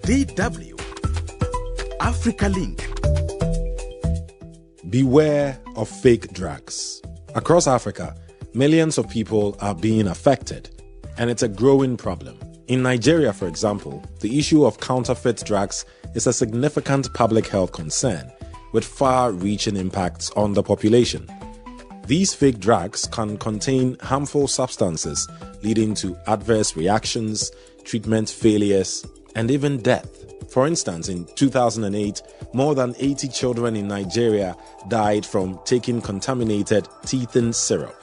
DW Africa Link. Beware of fake drugs. Across Africa, millions of people are being affected, and it's a growing problem. In Nigeria, for example, the issue of counterfeit drugs is a significant public health concern with far-reaching impacts on the population. These fake drugs can contain harmful substances leading to adverse reactions, treatment failures, and even death. For instance, in 2008, more than 80 children in Nigeria died from taking contaminated teething syrup.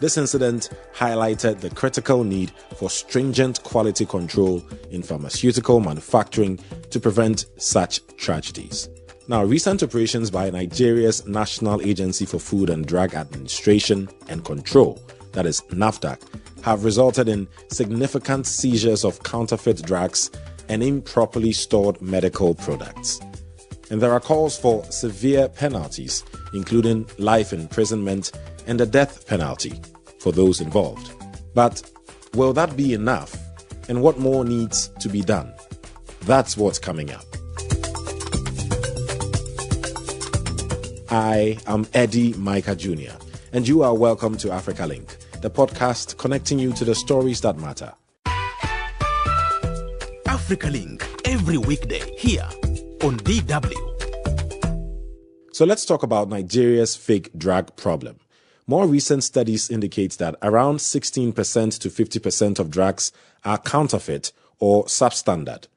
This incident highlighted the critical need for stringent quality control in pharmaceutical manufacturing to prevent such tragedies. Now, recent operations by Nigeria's National Agency for Food and Drug Administration and Control, that is NAFDAC, have resulted in significant seizures of counterfeit drugs and improperly stored medical products. And there are calls for severe penalties, including life imprisonment and the death penalty for those involved. But will that be enough? And what more needs to be done? That's what's coming up. I am Eddy Micah Jr, and you are welcome to Africa Link, the podcast connecting you to the stories that matter. Africa Link, every weekday here on DW. So let's talk about Nigeria's fake drug problem. More recent studies indicate that around 16% to 50% of drugs are counterfeit or substandard.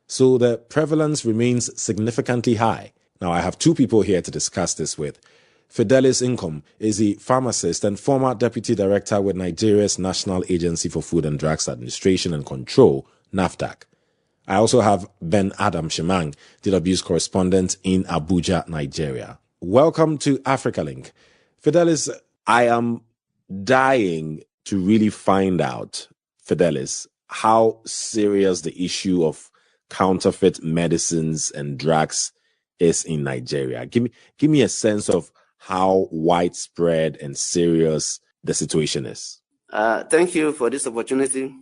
So the prevalence remains significantly high. Now, I have two people here to discuss this with. Fidelis Nkom is a pharmacist and former deputy director with Nigeria's National Agency for Food and Drugs Administration and Control, NAFDAC. I also have Ben Shemang, DW's correspondent in Abuja, Nigeria. Welcome to Africa Link. Fidelis, I am dying to really find out, Fidelis, how serious the issue of counterfeit medicines and drugs is in Nigeria. Give me a sense of how widespread and serious the situation is. Thank you for this opportunity.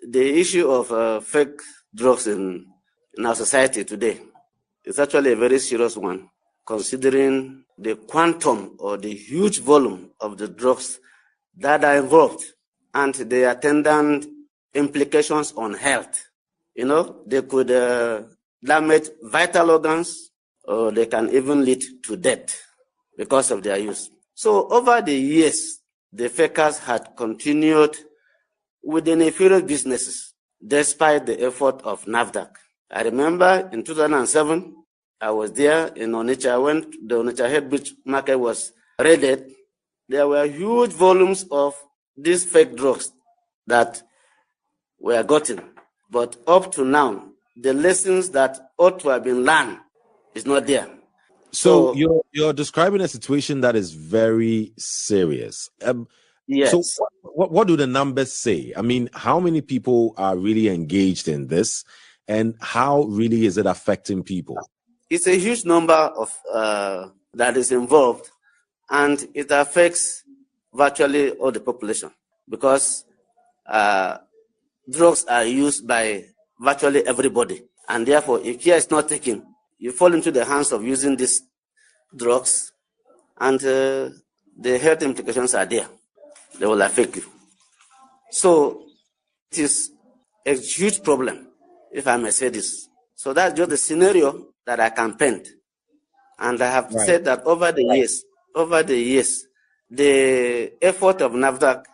The issue of fake drugs in our society today is actually a very serious one, considering the quantum or the huge volume of the drugs that are involved and the attendant implications on health. You know, they could damage vital organs, or they can even lead to death because of their use. So over the years, the fakers had continued with the nefarious businesses, despite the effort of NAFDAC. I remember in 2007, I was there in Onitsha when the Onitsha head beach market was raided. There were huge volumes of these fake drugs that were gotten. But up to now, the lessons that ought to have been learned is not there. So you're describing a situation that is very serious. Yes. So what do the numbers say? I mean, how many people are really engaged in this, and how really is it affecting people? It's a huge number of that is involved, and it affects virtually all the population because drugs are used by virtually everybody, and therefore, if care is not taken, you fall into the hands of using these drugs, and the health implications are there. They will affect you. So it is a huge problem, if I may say this. So that's just the scenario that I can paint. And I have said that over the years, the effort of NAFDAC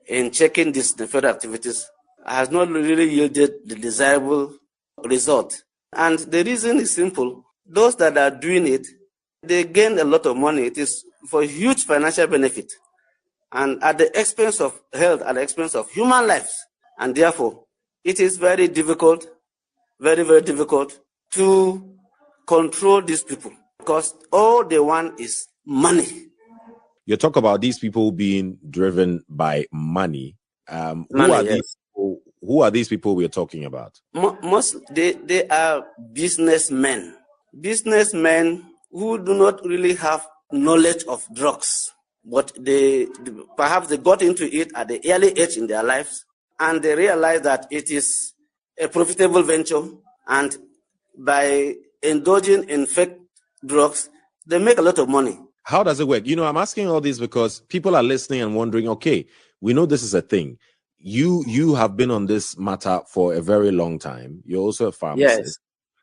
in checking these nefarious activities has not really yielded the desirable result. And the reason is simple. Those that are doing it, they gain a lot of money. It is for huge financial benefit and at the expense of health, at the expense of human lives. And therefore, it is very difficult, very, very difficult to control these people because all they want is money. You talk about these people being driven by money. Who are these people we're talking about? They are businessmen who do not really have knowledge of drugs, but perhaps they got into it at the early age in their lives, and they realize that it is a profitable venture, and by indulging in fake drugs, they make a lot of money. How does it work? I'm asking all this because people are listening and wondering, okay, we know this is a thing. You have been on this matter for a very long time. You're also a pharmacist. Yes.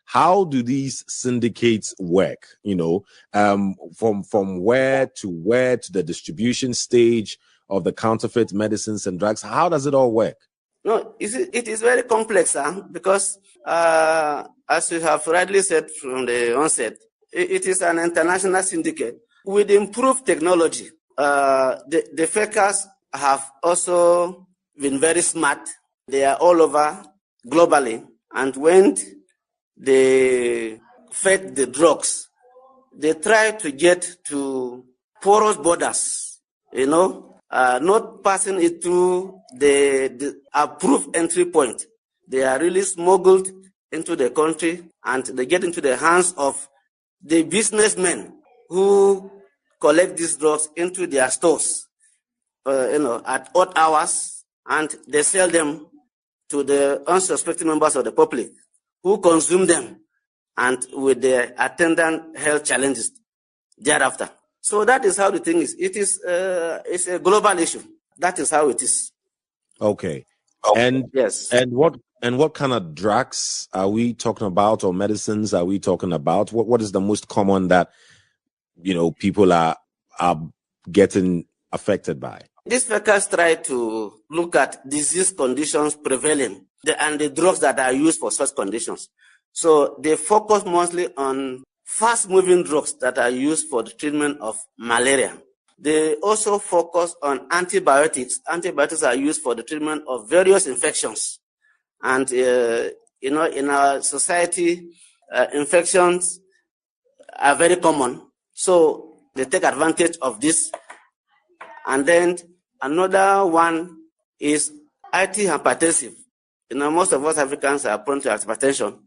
How do these syndicates work? From where to the distribution stage of the counterfeit medicines and drugs? How does it all work? No, it is very complex, because as you have rightly said from the onset, it is an international syndicate. With improved technology, the fakers have also been very smart. They are all over globally. And when they fake the drugs, they try to get to porous borders, not passing it through the approved entry point. They are really smuggled into the country, and they get into the hands of the businessmen who collect these drugs into their stores, at odd hours, and they sell them to the unsuspecting members of the public who consume them, and with their attendant health challenges thereafter. So that is how the thing is. It's a global issue. That is how it is. Okay. And yes. And what kind of drugs are we talking about, or medicines are we talking about? What is the most common that people are getting affected by? These fakers try to look at disease conditions prevailing and the drugs that are used for such conditions. So they focus mostly on fast-moving drugs that are used for the treatment of malaria. They also focus on antibiotics. Antibiotics are used for the treatment of various infections. And, in our society, infections are very common. So they take advantage of this. And then another one is antihypertensive. Most of us Africans are prone to hypertension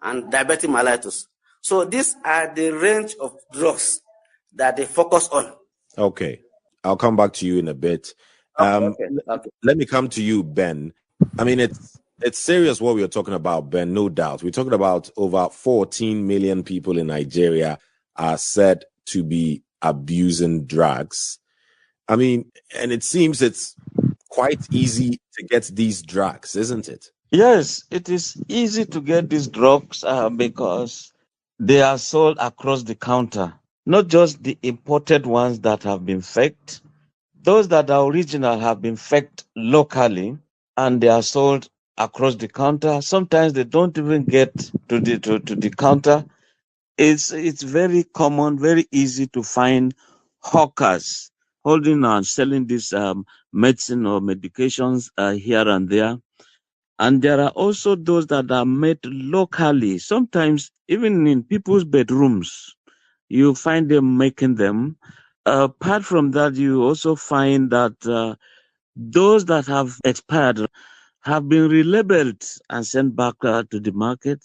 and diabetic mellitus. So these are the range of drugs that they focus on. Okay. I'll come back to you in a bit. Okay. Let me come to you, Ben. I mean, it's serious what we're talking about, Ben, no doubt. We're talking about over 14 million people in Nigeria are said to be abusing drugs. I mean, and it seems it's quite easy to get these drugs, isn't it? Yes, it is easy to get these drugs because they are sold across the counter, not just the imported ones that have been faked. Those that are original have been faked locally, and they are sold across the counter. Sometimes they don't even get to the counter. It's very common, very easy to find hawkers holding and selling this medicine or medications here and there. And there are also those that are made locally, sometimes even in people's bedrooms. You find them making them. Apart from that, you also find that those that have expired have been relabeled and sent back to the market.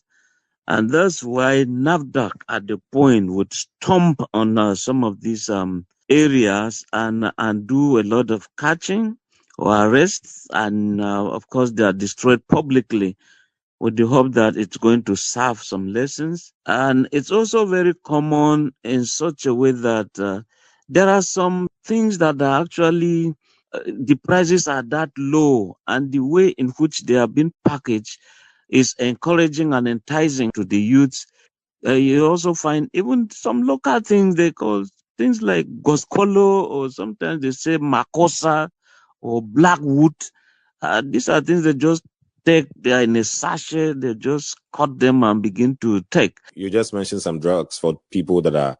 And that's why NAFDAC at the point would stomp on some of these areas and do a lot of catching or arrests. And of course, they are destroyed publicly with the hope that it's going to serve some lessons. And it's also very common in such a way that there are some things that are actually, the prices are that low, and the way in which they are being packaged is encouraging and enticing to the youths. You also find even some local things they call things like goskolo, or sometimes they say makosa or blackwood. These are things they just take, they are in a sachet, they just cut them and begin to take. You just mentioned some drugs for people that are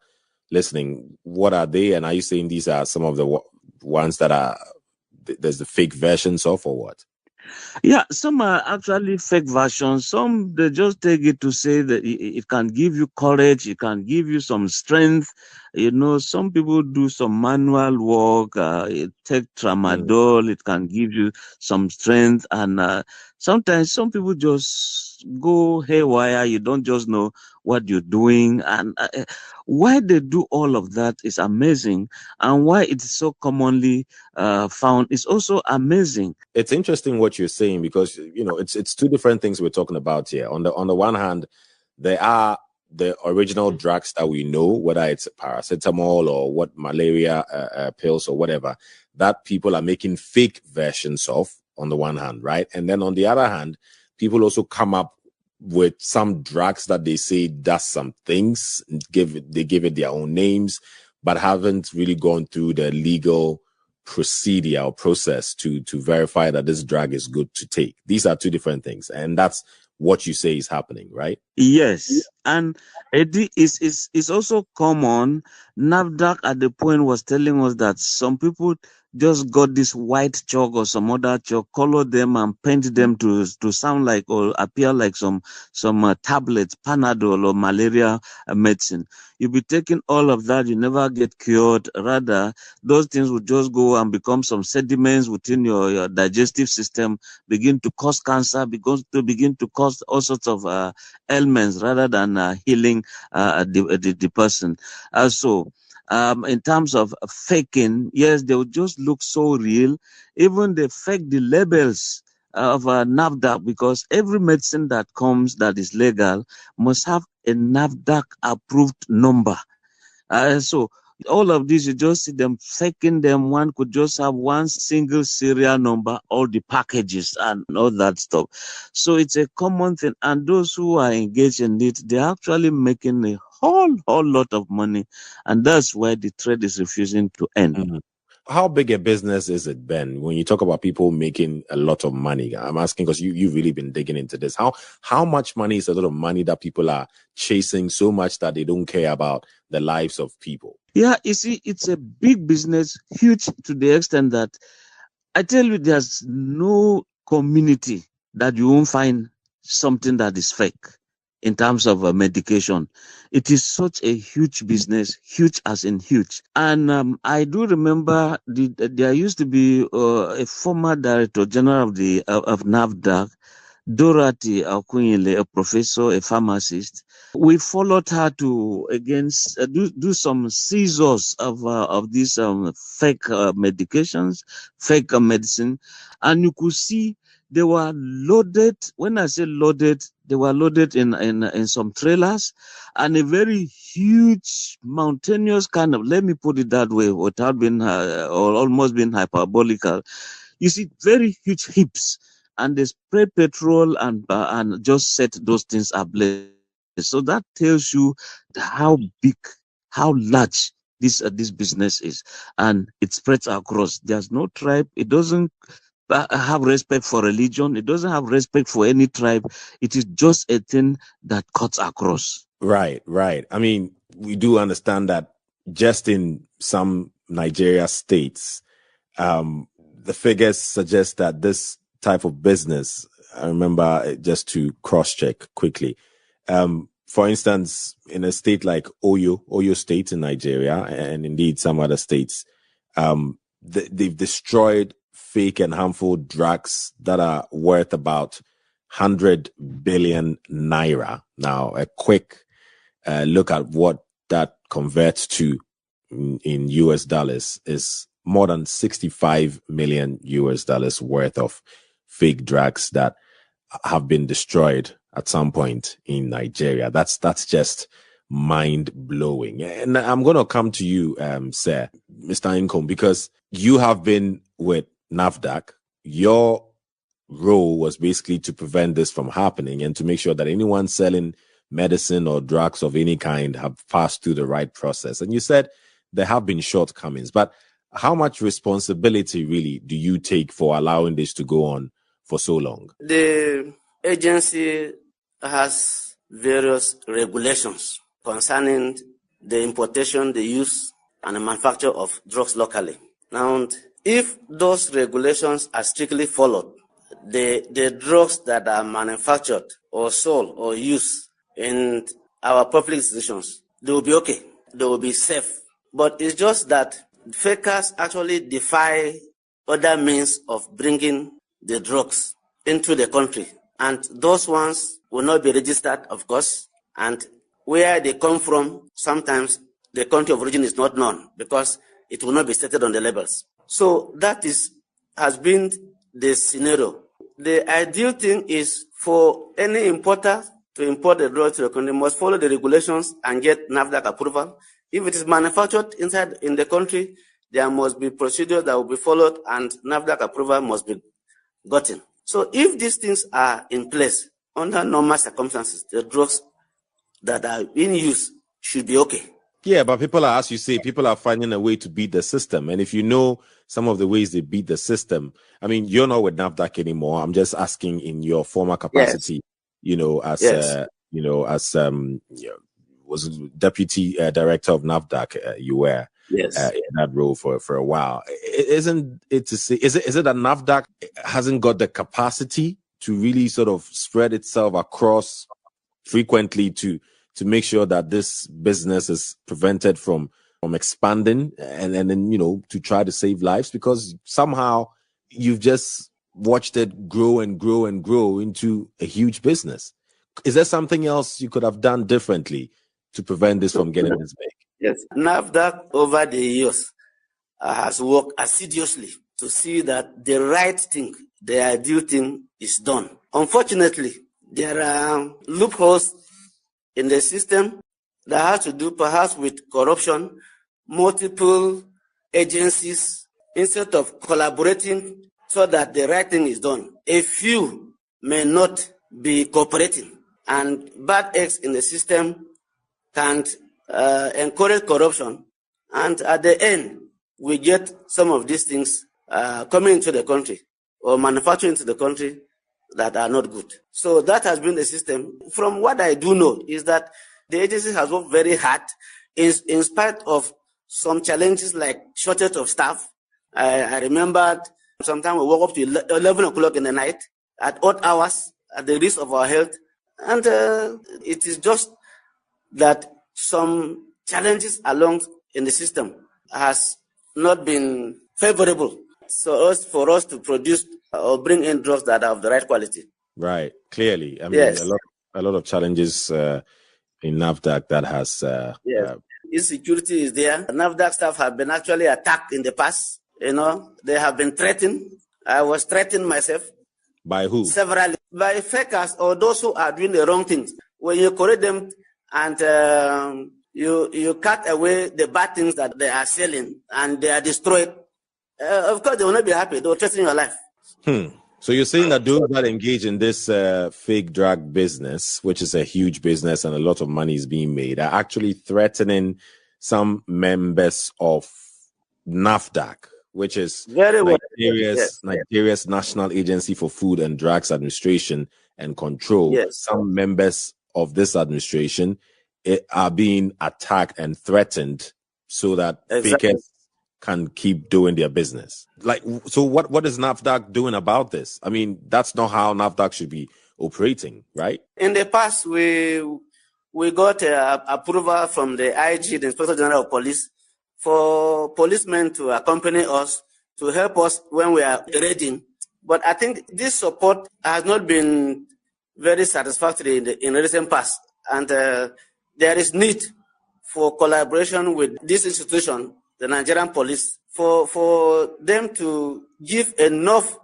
listening. What are they? And are you saying these are some of the ones that are, there's the fake versions of, or what? Yeah, some are actually fake versions. Some, they just take it to say that it can give you courage, it can give you some strength. Some people do some manual work, take tramadol, it can give you some strength. And sometimes some people just go haywire. You don't just know what you're doing. And why they do all of that is amazing. And why it's so commonly found is also amazing. It's interesting what you're saying, because it's two different things we're talking about here. On the one hand, there are the original drugs that we know, whether it's paracetamol or what malaria pills or whatever, that people are making fake versions of, on the one hand, right? And then on the other hand, people also come up with some drugs that they say does some things, they give it their own names, but haven't really gone through the legal procedure or process to verify that this drug is good to take. These are two different things, and that's what you say is happening, right? Yes, and Eddy is also common. NAFDAC at the point was telling us that some people just got this white chalk or some other chalk, color them and paint them to sound like or appear like some tablets, Panadol or malaria medicine. You'll be taking all of that, you never get cured. Rather, those things will just go and become some sediments within your digestive system, begin to cause cancer, begin to cause all sorts of ailments rather than healing the person. In terms of faking, yes, they would just look so real. Even they fake the labels of NAFDAC, because every medicine that comes that is legal must have a NAFDAC approved number. So all of these, you just see them faking them. One could just have one single serial number, all the packages and all that stuff. So it's a common thing. And those who are engaged in it, they're actually making a whole lot of money. And that's why the trade is refusing to end. Mm-hmm. How big a business is it, Ben? When you talk about people making a lot of money, I'm asking because you've really been digging into this. How much money is a lot of money that people are chasing so much that they don't care about the lives of people? Yeah, you see, it's a big business, huge to the extent that I tell you, there's no community that you won't find something that is fake in terms of medication. It is such a huge business, huge as in huge. And I do remember there used to be a former director general of NAFDAC, Dorothy Akunyele, a professor, a pharmacist. We followed her to do some seizures of these fake medications, fake medicine, and you could see they were loaded. When I say loaded, they were loaded in some trailers, and a very huge, mountainous kind of, let me put it that way, without being or almost being hyperbolical. You see very huge heaps, and they spray petrol and just set those things ablaze. So that tells you how big, how large this business is, and it spreads across. There's no tribe. It doesn't have respect for religion. It doesn't have respect for any tribe. It is just a thing that cuts across. Right. I mean, we do understand that just in some Nigeria states, the figures suggest that this type of business, I remember, just to cross-check quickly, for instance, in a state like Oyo State in Nigeria, and indeed some other states, they've destroyed fake and harmful drugs that are worth about 100 billion naira. Now, a quick look at what that converts to in US dollars is more than 65 million US dollars worth of fake drugs that have been destroyed at some point in Nigeria. That's just mind blowing. And I'm going to come to you, sir, Mr. Nkom, because you have been with NAFDAC. Your role was basically to prevent this from happening and to make sure that anyone selling medicine or drugs of any kind have passed through the right process. And you said there have been shortcomings, but how much responsibility really do you take for allowing this to go on for so long? The agency has various regulations concerning the importation, the use, and the manufacture of drugs locally. Now, if those regulations are strictly followed, the drugs that are manufactured or sold or used in our public institutions, they will be okay. They will be safe. But it's just that fakers actually defy other means of bringing the drugs into the country. And those ones will not be registered, of course, and where they come from, sometimes the country of origin is not known because it will not be stated on the labels. So that has been the scenario. The ideal thing is for any importer to import the drug to the country must follow the regulations and get NAFDAC approval. If it is manufactured in the country, there must be procedures that will be followed and NAFDAC approval must be gotten. So if these things are in place, under normal circumstances, the drugs that are in use should be okay. Yeah, but people are, as you say, people are finding a way to beat the system. And if you know some of the ways they beat the system, I mean, you're not with NAFDAC anymore. I'm just asking in your former capacity, was deputy director of NAFDAC. You were in that role for a while. Isn't it to say? Is it that NAFDAC hasn't got the capacity to really sort of spread itself across frequently to make sure that this business is prevented from expanding and then, to try to save lives? Because somehow you've just watched it grow and grow and grow into a huge business. Is there something else you could have done differently to prevent this from getting this big? Yes. NAFDAC over the years has worked assiduously to see that the right thing, the ideal thing is done. Unfortunately, there are loopholes in the system that has to do perhaps with corruption, multiple agencies, instead of collaborating so that the right thing is done. A few may not be cooperating, and bad eggs in the system can encourage corruption, and at the end, we get some of these things coming into the country or manufacturing into the country that are not good. So that has been the system. From what I do know is that the agency has worked very hard in spite of some challenges like shortage of staff. I remembered sometimes we woke up to 11 o'clock in the night at odd hours at the risk of our health. And it is just that some challenges along in the system has not been favorable for us to produce or bring in drugs that are of the right quality. Right, clearly. I mean, a lot of challenges in NAFDAC that has... Insecurity is there. NAFDAC staff have been actually attacked in the past. They have been threatened. I was threatened myself. By who? Several. By fakers or those who are doing the wrong things. When you correct them and you cut away the bad things that they are selling and they are destroyed, of course they will not be happy. They will threaten your life. So you're saying that those that engage in this fake drug business, which is a huge business and a lot of money is being made, are actually threatening some members of NAFDAC, which is Nigeria's National Agency for Food and Drugs Administration and Control. Yes. Some members of this administration are being attacked and threatened so that fakers can keep doing their business. So what is NAFDAC doing about this? I mean, that's not how NAFDAC should be operating, right? In the past, we got approval from the IG, the Inspector General of Police, for policemen to accompany us, to help us when we are raiding. But I think this support has not been very satisfactory in the recent past. And there is need for collaboration with this institution, the Nigerian police, for them to give enough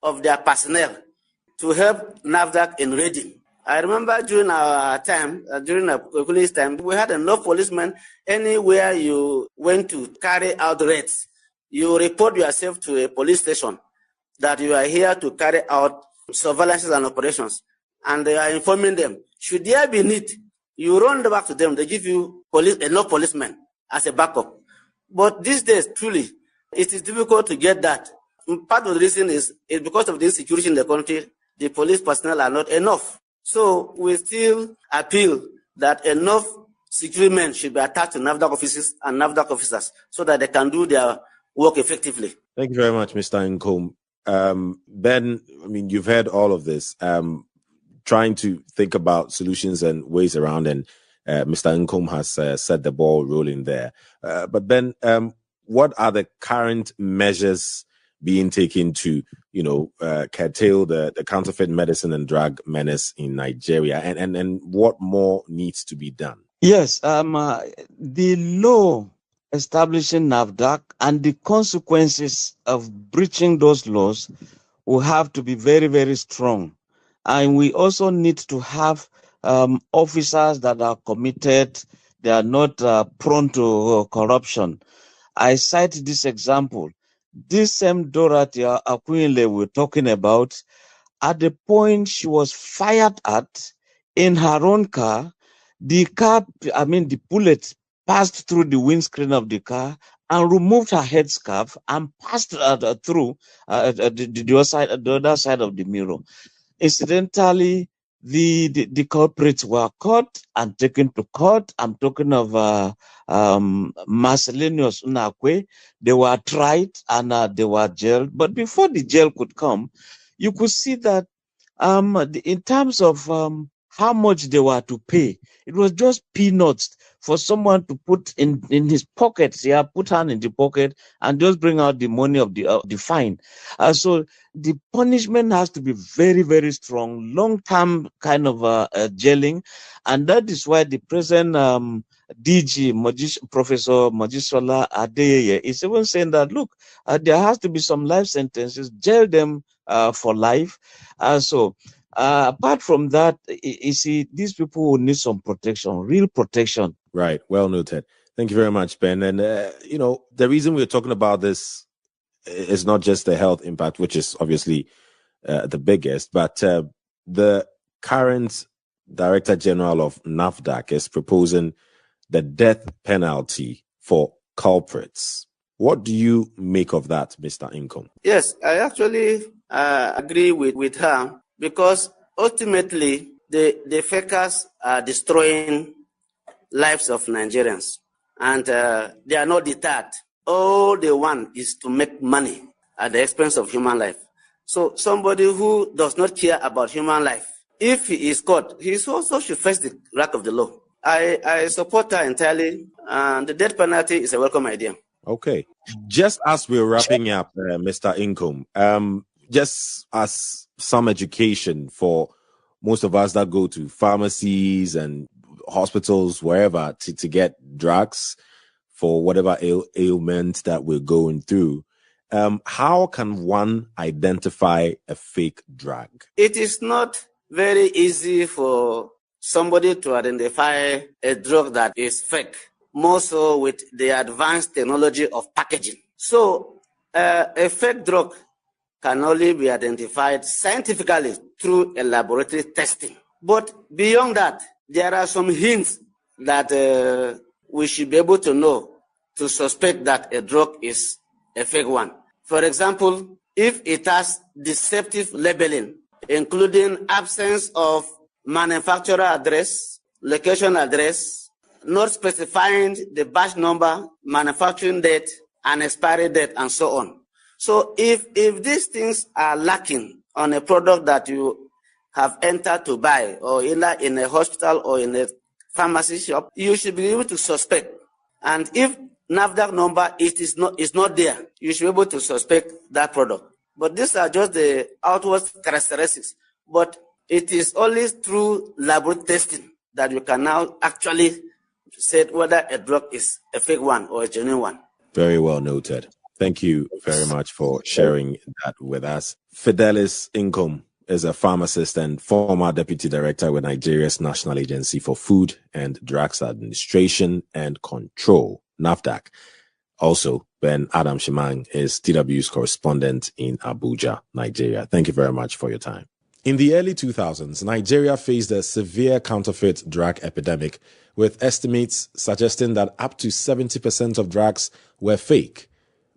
of their personnel to help NAFDAC in raiding. I remember during our time, during our police time, we had enough policemen. Anywhere you went to carry out raids, you report yourself to a police station that you are here to carry out surveillances and operations. And they are informing them, should there be need, you run back to them, they give you enough policemen as a backup. But these days, truly, it is difficult to get that. Part of the reason is because of the insecurity in the country, the police personnel are not enough. So we still appeal that enough security men should be attached to NAFDAC offices and NAFDAC officers so that they can do their work effectively. Thank you very much, Mr. Nkom. Ben, I mean, you've heard all of this. Trying to think about solutions and ways around, and Mr. Nkom has set the ball rolling there. But Ben, what are the current measures being taken to, curtail the counterfeit medicine and drug menace in Nigeria, and what more needs to be done? Yes, the law establishing NAFDAC and the consequences of breaching those laws will have to be very, very strong. And we also need to have officers that are committed, they are not prone to corruption. I cite this example. This same Dorothy Akwinle we're talking about, at the point she was fired at in her own car, the bullet passed through the windscreen of the car and removed her headscarf and passed through the other side of the mirror. Incidentally, the culprits were caught and taken to court. I'm talking of Marcellinus Unakwe. They were tried and they were jailed. But before the jail could come, you could see that in terms of how much they were to pay, it was just peanuts for someone to put in his pockets. Yeah, put hand in the pocket and just bring out the money of the fine. So the punishment has to be very, very strong, long-term kind of jailing, and that is why the present DG, Professor Mojisola Adeyeye, is even saying that, look, there has to be some life sentences, jail them for life. Apart from that, you see, these people will need some protection, real protection. Right. Well noted. Thank you very much, Ben. And, the reason we're talking about this is not just the health impact, which is obviously the biggest, but the current Director General of NAFDAC is proposing the death penalty for culprits. What do you make of that, Mr. Nkom? Yes, I actually agree with her, because ultimately the fakers are destroying lives of Nigerians, and they are not deterred. All they want is to make money at the expense of human life. So somebody who does not care about human life, if he is caught, he also should face the wrath of the law. I support her entirely, and the death penalty is a welcome idea. Okay. Just as we're wrapping up, Mr. Nkom, just as some education for most of us that go to pharmacies and hospitals, wherever, to get drugs for whatever ailment that we're going through, how can one identify a fake drug? It is not very easy for somebody to identify a drug that is fake, more so with the advanced technology of packaging. So a fake drug can only be identified scientifically through a laboratory testing. But beyond that, there are some hints that we should be able to know to suspect that a drug is a fake one. For example, if it has deceptive labeling, including absence of manufacturer address, location address, not specifying the batch number, manufacturing date, and expiry date, and so on. So if these things are lacking on a product that you have entered to buy, or either in a hospital or in a pharmacy shop, you should be able to suspect. And if NAFDAC number is not there, you should be able to suspect that product. But these are just the outward characteristics. But it is only through laboratory testing that you can now actually say whether a drug is a fake one or a genuine one. Very well noted. Thank you very much for sharing that with us. Fidelis Nkom is a pharmacist and former deputy director with Nigeria's National Agency for Food and Drugs Administration and Control, NAFDAC. Also, Ben Shemang is DW's correspondent in Abuja, Nigeria. Thank you very much for your time. In the early 2000s, Nigeria faced a severe counterfeit drug epidemic, with estimates suggesting that up to 70% of drugs were fake.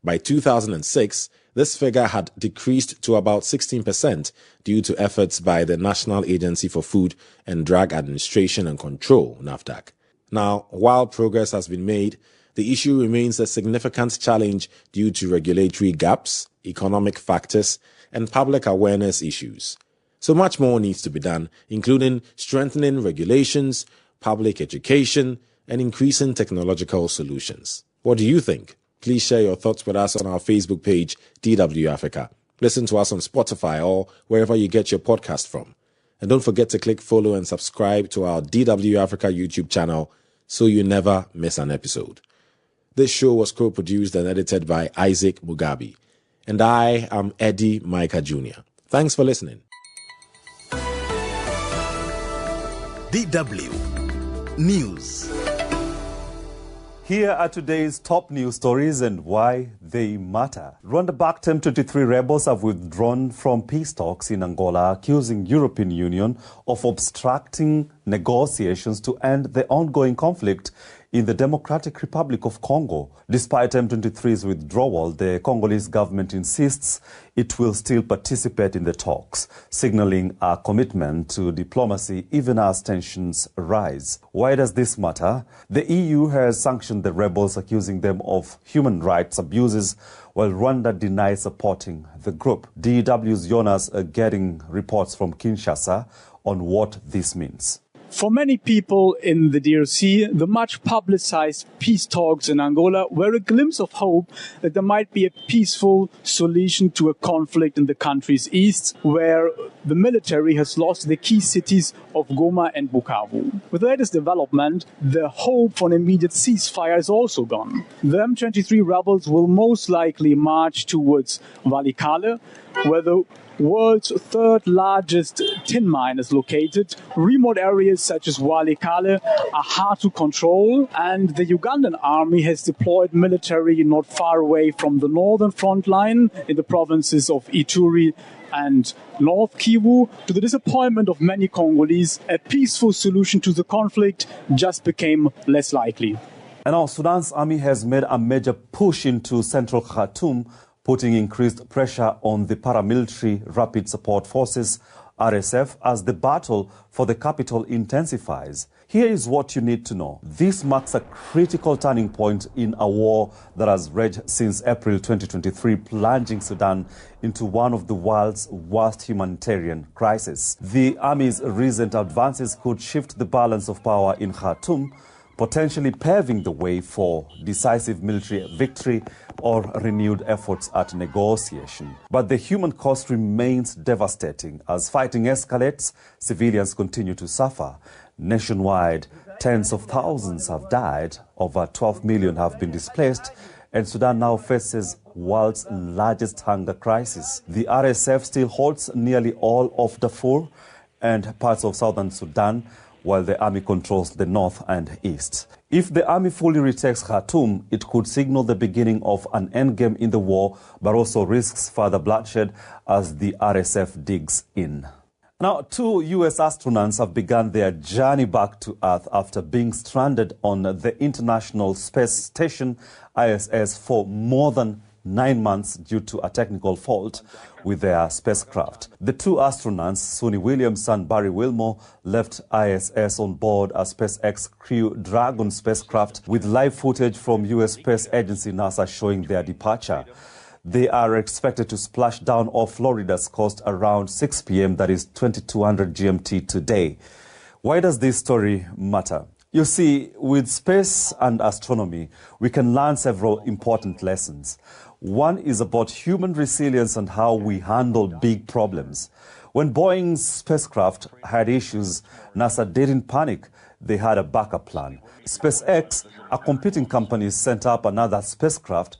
By 2006, this figure had decreased to about 16% due to efforts by the National Agency for Food and Drug Administration and Control, NAFDAC. Now, while progress has been made, the issue remains a significant challenge due to regulatory gaps, economic factors, and public awareness issues. So much more needs to be done, including strengthening regulations, public education, and increasing technological solutions. What do you think? Please share your thoughts with us on our Facebook page, DW Africa. Listen to us on Spotify or wherever you get your podcast from. And don't forget to click follow and subscribe to our DW Africa YouTube channel so you never miss an episode. This show was co-produced and edited by Isaac Mugabe. And I am Eddy Micah Jr. Thanks for listening. DW News. Here are today's top news stories and why they matter. Rwanda-backed M23 rebels have withdrawn from peace talks in Angola, accusing European Union of obstructing negotiations to end the ongoing conflict in the Democratic Republic of Congo. Despite M23's withdrawal, the Congolese government insists it will still participate in the talks, signaling a commitment to diplomacy even as tensions rise. Why does this matter? The EU has sanctioned the rebels, accusing them of human rights abuses, while Rwanda denies supporting the group. DW's Jonas are getting reports from Kinshasa on what this means. For many people in the DRC, the much publicized peace talks in Angola were a glimpse of hope that there might be a peaceful solution to a conflict in the country's east, where the military has lost the key cities of Goma and Bukavu. With the latest development, the hope for an immediate ceasefire is also gone. The M23 rebels will most likely march towards Walikale, where the world's third largest tin mine is located. Remote areas such as Walikale are hard to control, and the Ugandan army has deployed military not far away from the northern front line in the provinces of Ituri and North Kivu. To the disappointment of many Congolese, a peaceful solution to the conflict just became less likely. And now Sudan's army has made a major push into central Khartoum, putting increased pressure on the paramilitary Rapid Support Forces, RSF, as the battle for the capital intensifies. Here is what you need to know. This marks a critical turning point in a war that has raged since April 2023, plunging Sudan into one of the world's worst humanitarian crises. The army's recent advances could shift the balance of power in Khartoum, potentially paving the way for decisive military victory or renewed efforts at negotiation. But the human cost remains devastating. As fighting escalates, civilians continue to suffer. Nationwide, tens of thousands have died, over 12 million have been displaced, and Sudan now faces world's largest hunger crisis. The RSF still holds nearly all of Darfur and parts of southern Sudan, while the army controls the north and east. If the army fully retakes Khartoum, it could signal the beginning of an endgame in the war, but also risks further bloodshed as the RSF digs in. Now, 2 U.S. astronauts have begun their journey back to Earth after being stranded on the International Space Station, ISS, for more than 9 months due to a technical fault with their spacecraft. The 2 astronauts, Suni Williams and Barry Wilmore, left ISS on board a SpaceX Crew Dragon spacecraft, with live footage from U.S. Space Agency NASA showing their departure. They are expected to splash down off Florida's coast around 6 p.m., that is 2200 GMT today. Why does this story matter? You see, with space and astronomy, we can learn several important lessons. One is about human resilience and how we handle big problems. When Boeing's spacecraft had issues, NASA didn't panic. They had a backup plan. SpaceX, a competing company, sent up another spacecraft.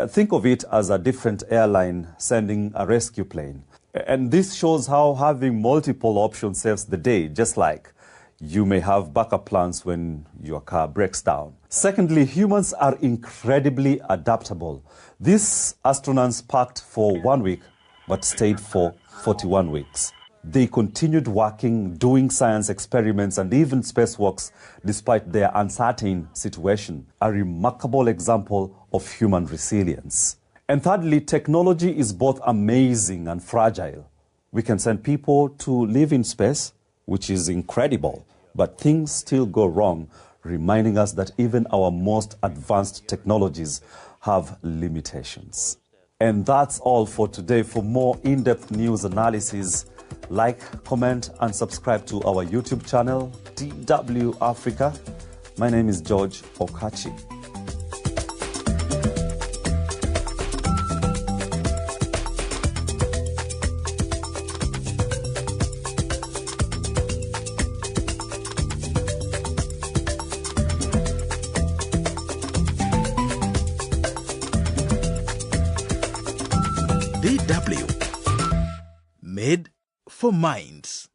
Think of it as a different airline sending a rescue plane. And this shows how having multiple options saves the day, just like you may have backup plans when your car breaks down. Secondly, humans are incredibly adaptable. These astronauts packed for 1 week, but stayed for 41 weeks. They continued working, doing science experiments and even spacewalks despite their uncertain situation. A remarkable example of human resilience. And thirdly, technology is both amazing and fragile. We can send people to live in space, which is incredible, but things still go wrong, reminding us that even our most advanced technologies have limitations. And that's all for today. For more in-depth news analysis, like, comment, and subscribe to our YouTube channel, DW Africa. My name is George Okachi. healthcare.DW. Made for minds.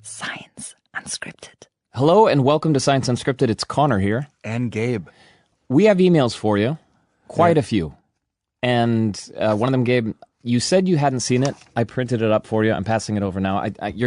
Science Unscripted. Hello and welcome to Science Unscripted. It's Connor here. And Gabe. We have emails for you, quite a few. And one of them, Gabe, you said you hadn't seen it. I printed it up for you. I'm passing it over now. You're